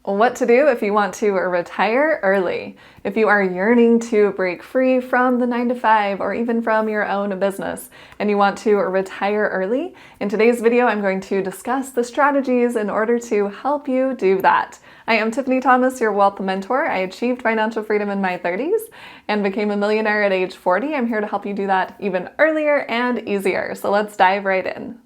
What to do if you want to retire early. If you are yearning to break free from the 9 to 5 or even from your own business and you want to retire early, in today's video I'm going to discuss the strategies in order to help you do that. I am Tiffany Thomas, your wealth mentor. I achieved financial freedom in my 30s and became a millionaire at age 40. I'm here to help you do that even earlier and easier. So let's dive right in.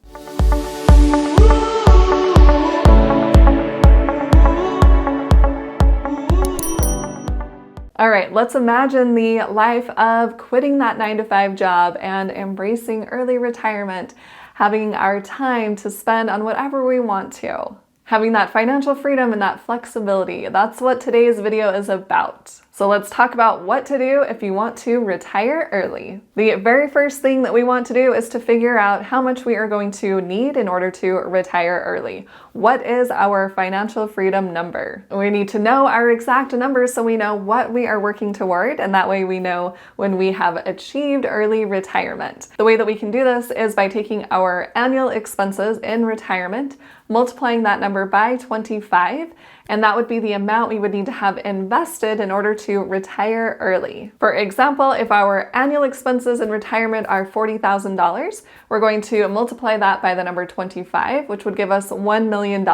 All right, let's imagine the life of quitting that 9 to 5 job and embracing early retirement, having our time to spend on whatever we want to. Having that financial freedom and that flexibility. That's what today's video is about. So let's talk about what to do if you want to retire early. The very first thing that we want to do is to figure out how much we are going to need in order to retire early. What is our financial freedom number? We need to know our exact numbers so we know what we are working toward, and that way we know when we have achieved early retirement. The way that we can do this is by taking our annual expenses in retirement, multiplying that number by 25, and that would be the amount we would need to have invested in order to retire early. For example, if our annual expenses in retirement are $40,000, we're going to multiply that by the number 25, which would give us $1 million.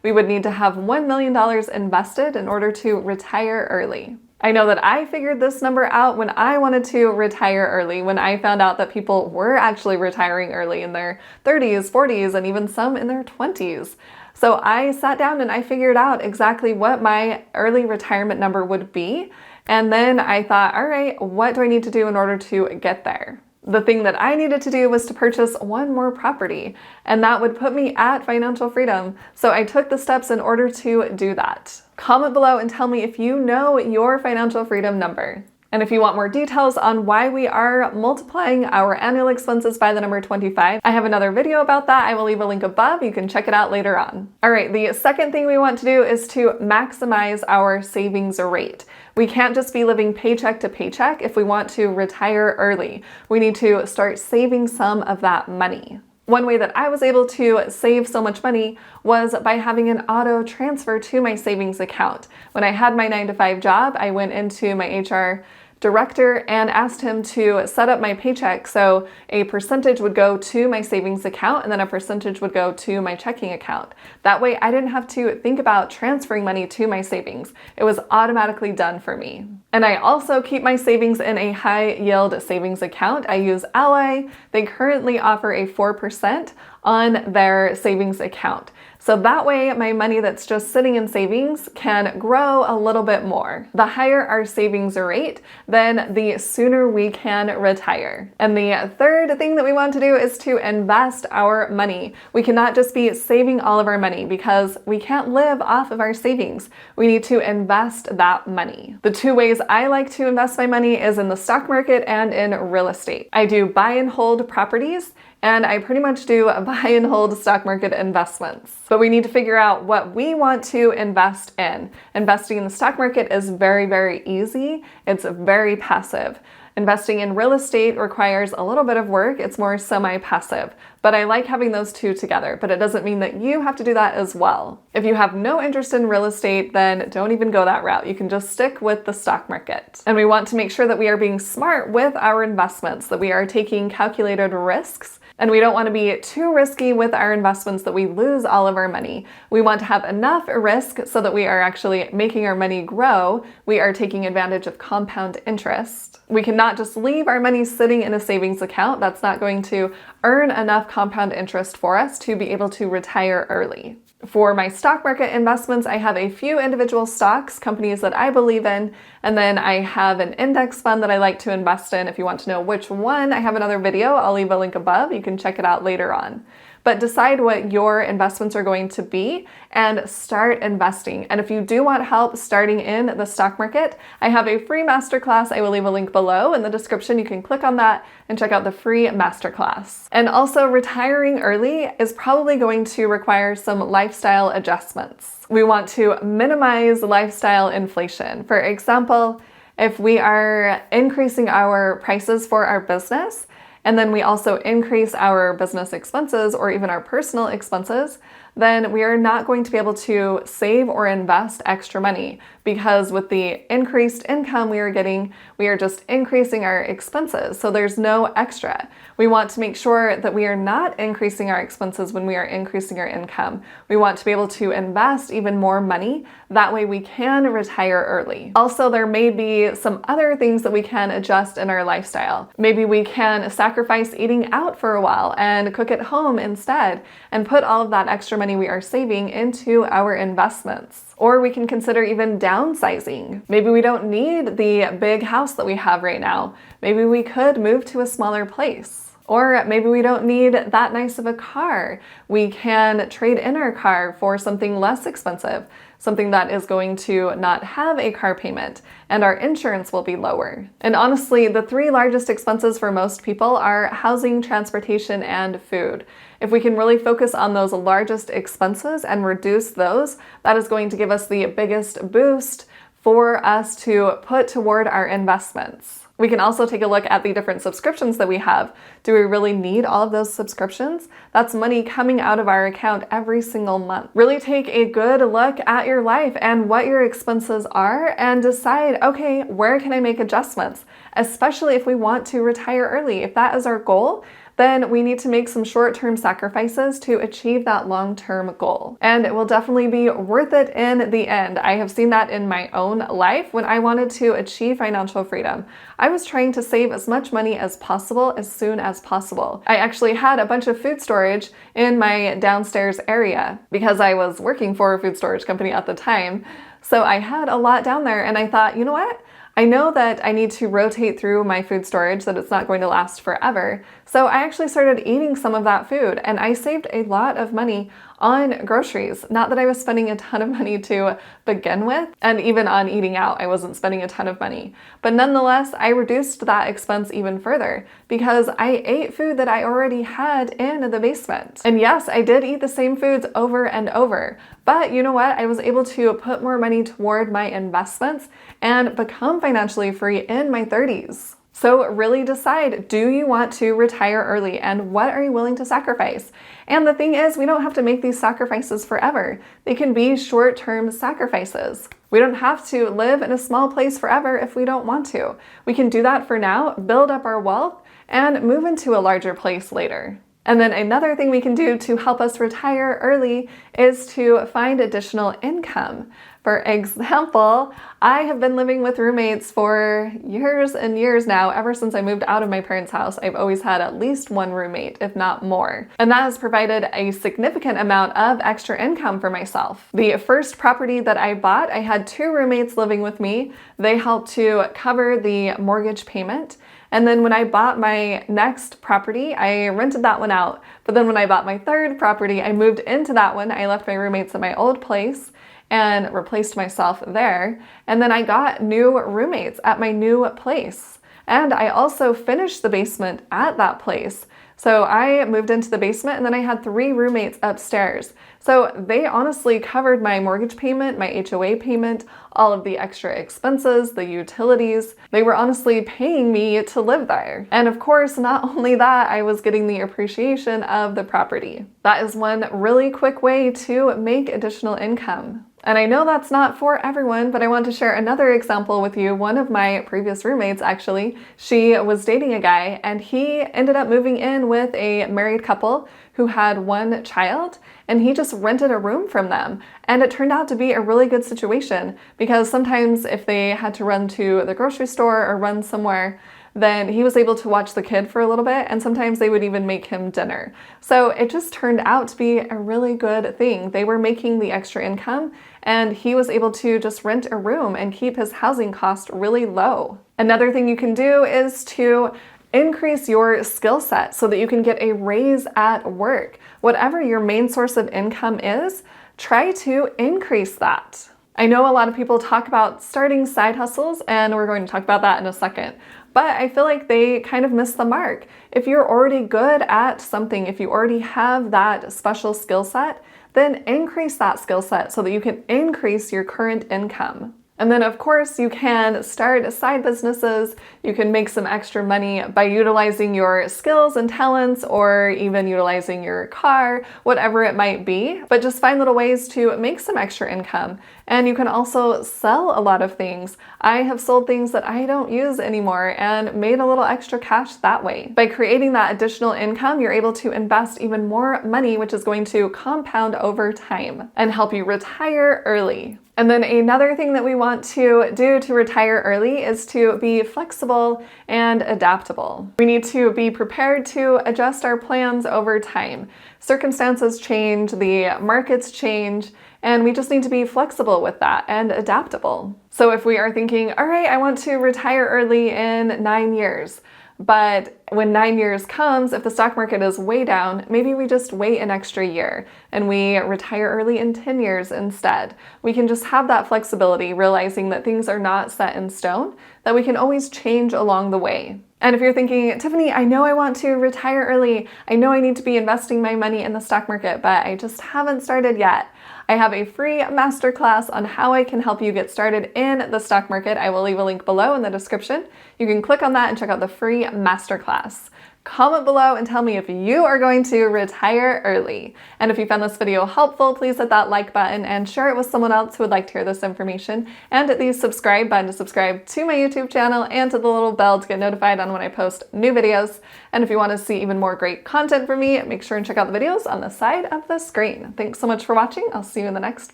We would need to have $1 million invested in order to retire early. I know that I figured this number out when I wanted to retire early, when I found out that people were actually retiring early in their 30s, 40s, and even some in their 20s. So I sat down and I figured out exactly what my early retirement number would be. And then I thought, all right, what do I need to do in order to get there? The thing that I needed to do was to purchase one more property, and that would put me at financial freedom. So I took the steps in order to do that. Comment below and tell me if you know your financial freedom number. And if you want more details on why we are multiplying our annual expenses by the number 25, I have another video about that. I will leave a link above. You can check it out later on. All right, the second thing we want to do is to maximize our savings rate. We can't just be living paycheck to paycheck if we want to retire early. We need to start saving some of that money. One way that I was able to save so much money was by having an auto transfer to my savings account. When I had my 9 to 5 job, I went into my HR director and asked him to set up my paycheck so a percentage would go to my savings account and then a percentage would go to my checking account. That way I didn't have to think about transferring money to my savings. It was automatically done for me. And I also keep my savings in a high yield savings account. I use Ally. They currently offer a 4% on their savings account. So that way my money that's just sitting in savings can grow a little bit more. The higher our savings rate, then the sooner we can retire. And the third thing that we want to do is to invest our money. We cannot just be saving all of our money because we can't live off of our savings. We need to invest that money. The two ways I like to invest my money is in the stock market and in real estate. I do buy and hold properties, and I pretty much do buy and hold stock market investments. But we need to figure out what we want to invest in. Investing in the stock market is very, very easy. It's very passive. Investing in real estate requires a little bit of work. It's more semi-passive, but I like having those two together, but it doesn't mean that you have to do that as well. If you have no interest in real estate, then don't even go that route. You can just stick with the stock market. And we want to make sure that we are being smart with our investments, that we are taking calculated risks, and we don't want to be too risky with our investments that we lose all of our money. We want to have enough risk so that we are actually making our money grow. We are taking advantage of compound interest. We cannot just leave our money sitting in a savings account. That's not going to earn enough compound interest for us to be able to retire early. For my stock market investments, I have a few individual stocks, companies that I believe in, and then I have an index fund that I like to invest in. If you want to know which one, I have another video. I'll leave a link above. You can check it out later on. But decide what your investments are going to be and start investing. And if you do want help starting in the stock market, I have a free masterclass. I will leave a link below in the description. You can click on that and check out the free masterclass. And also, retiring early is probably going to require some lifestyle adjustments. We want to minimize lifestyle inflation. For example, if we are increasing our prices for our business, and then we also increase our business expenses or even our personal expenses, then we are not going to be able to save or invest extra money, because with the increased income we are just increasing our expenses. So there's no extra. We want to make sure that we are not increasing our expenses when we are increasing our income. We want to be able to invest even more money. That way we can retire early. Also, there may be some other things that we can adjust in our lifestyle. Maybe we can sacrifice eating out for a while and cook at home instead, and put all of that extra money we are saving into our investments. Or we can consider even downsizing. Maybe we don't need the big house that we have right now. Maybe we could move to a smaller place. Or maybe we don't need that nice of a car. We can trade in our car for something less expensive, something that is going to not have a car payment, and our insurance will be lower. And honestly, the three largest expenses for most people are housing, transportation, and food. If we can really focus on those largest expenses and reduce those, that is going to give us the biggest boost for us to put toward our investments. We can also take a look at the different subscriptions that we have. Do we really need all of those subscriptions? That's money coming out of our account every single month. Really take a good look at your life and what your expenses are, and decide, okay, where can I make adjustments? Especially if we want to retire early. If that is our goal, then we need to make some short-term sacrifices to achieve that long-term goal. And it will definitely be worth it in the end. I have seen that in my own life when I wanted to achieve financial freedom. I was trying to save as much money as possible as soon as possible. I actually had a bunch of food storage in my downstairs area because I was working for a food storage company at the time. So I had a lot down there, and I thought, you know what? I know that I need to rotate through my food storage, that it's not going to last forever. So I actually started eating some of that food, and I saved a lot of money on groceries. Not that I was spending a ton of money to begin with, and even on eating out, I wasn't spending a ton of money. But nonetheless, I reduced that expense even further because I ate food that I already had in the basement. And yes, I did eat the same foods over and over, but you know what? I was able to put more money toward my investments and become financially free in my 30s. So really decide, do you want to retire early, and what are you willing to sacrifice? And the thing is, we don't have to make these sacrifices forever. They can be short-term sacrifices. We don't have to live in a small place forever if we don't want to. We can do that for now, build up our wealth, and move into a larger place later. And then another thing we can do to help us retire early is to find additional income. For example, I have been living with roommates for years and years now. Ever since I moved out of my parents' house, I've always had at least one roommate, if not more. And that has provided a significant amount of extra income for myself. The first property that I bought, I had 2 roommates living with me. They helped to cover the mortgage payment. And then when I bought my next property, I rented that one out. But then when I bought my third property, I moved into that one. I left my roommates at my old place and replaced myself there. And then I got new roommates at my new place. And I also finished the basement at that place. So I moved into the basement, and then I had 3 roommates upstairs. So they honestly covered my mortgage payment, my HOA payment, all of the extra expenses, the utilities. They were honestly paying me to live there. And of course, not only that, I was getting the appreciation of the property. That is one really quick way to make additional income. And I know that's not for everyone, but I want to share another example with you. One of my previous roommates, actually, she was dating a guy, and he ended up moving in with a married couple who had 1 child, and he just rented a room from them. And it turned out to be a really good situation, because sometimes if they had to run to the grocery store or run somewhere, then he was able to watch the kid for a little bit, and sometimes they would even make him dinner. So it just turned out to be a really good thing. They were making the extra income, and he was able to just rent a room and keep his housing cost really low. Another thing you can do is to increase your skill set so that you can get a raise at work. Whatever your main source of income is, try to increase that. I know a lot of people talk about starting side hustles, and we're going to talk about that in a second. But I feel like they kind of miss the mark. If you're already good at something, if you already have that special skill set, then increase that skill set so that you can increase your current income. And then, of course, you can start side businesses. You can make some extra money by utilizing your skills and talents, or even utilizing your car, whatever it might be. But just find little ways to make some extra income. And you can also sell a lot of things. I have sold things that I don't use anymore and made a little extra cash that way. By creating that additional income, you're able to invest even more money, which is going to compound over time and help you retire early. And then another thing that we want to do to retire early is to be flexible and adaptable. We need to be prepared to adjust our plans over time. Circumstances change, the markets change, and we just need to be flexible with that and adaptable. So if we are thinking, all right, I want to retire early in 9 years, but when 9 years comes, if the stock market is way down, maybe we just wait an extra year and we retire early in 10 years instead. We can just have that flexibility, realizing that things are not set in stone, that we can always change along the way. And if you're thinking, Tiffany, I know I want to retire early. I know I need to be investing my money in the stock market, but I just haven't started yet. I have a free masterclass on how I can help you get started in the stock market. I will leave a link below in the description. You can click on that and check out the free masterclass. Comment below and tell me if you are going to retire early. And if you found this video helpful, please hit that like button and share it with someone else who would like to hear this information. And hit the subscribe button to subscribe to my YouTube channel and to the little bell to get notified on when I post new videos. And if you want to see even more great content from me, make sure and check out the videos on the side of the screen. Thanks so much for watching. I'll see you in the next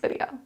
video.